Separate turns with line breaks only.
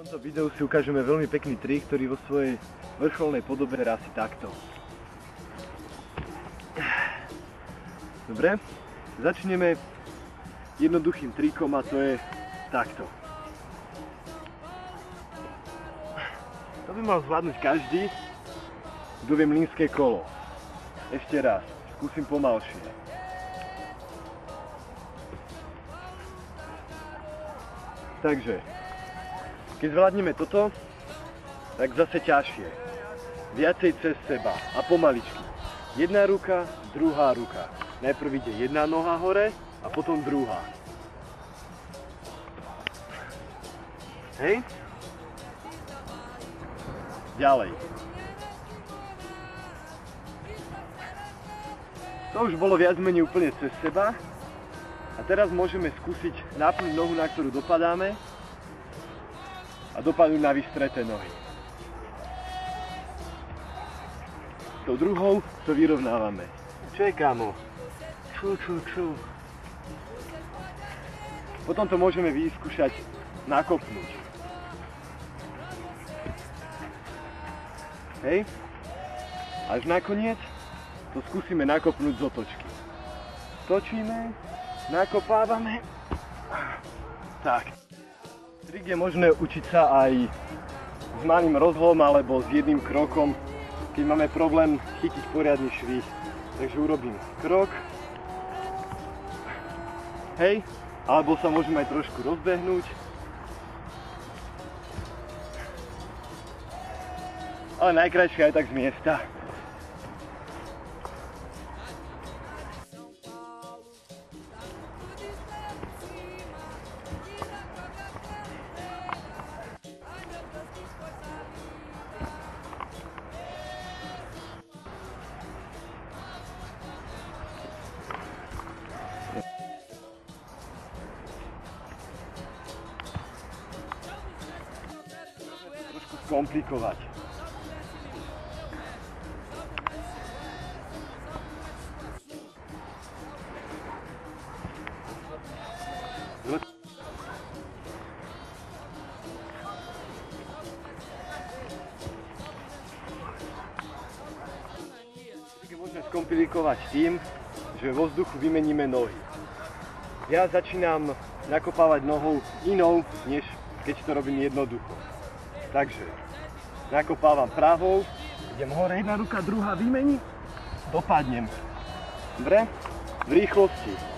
tomto videu si ukážeme veľmi pekný trik, ktorý vo svojej vrcholnej podobe hrá si takto. Dobre, začneme jednoduchým trikom a to je takto. To by mal zvládnuť každý, kto vie mlynské kolo. Ešte raz, skúsim pomalšie. Takže, keď zvládneme toto, tak zase ťažšie. Viacej cez seba a pomaličky. Jedna ruka, druhá ruka. Najprv ide jedna noha hore a potom druhá. Hej? Ďalej. To už bolo viac menej úplne cez seba. A teraz môžeme skúsiť napnúť nohu, na ktorú dopadáme a dopadnúť na vystreté nohy. Tou druhou to vyrovnávame. Čo je, kámo? Ču. Potom to môžeme vyskúšať nakopnúť. Hej? Až nakoniec to skúsime nakopnúť z otočky. Točíme, nakopávame. Tak. Trik je možné učiť sa aj s malým rozhlom alebo s jedným krokom, keď máme problém chytiť poriadny švih. Takže urobím krok. Hej. Alebo sa môžeme aj trošku rozbehnúť. Ale najkrajšie aj tak z miesta. Trošku skomplikovať. Môžeme skomplikovať tým, že vo vzduchu vymeníme nohy. Ja začínam nakopávať nohou inou, než keď to robím jednoducho. Takže nakopávam pravou, idem hore, jedna ruka, druhá vymení, dopadnem. Dobre? V rýchlosti.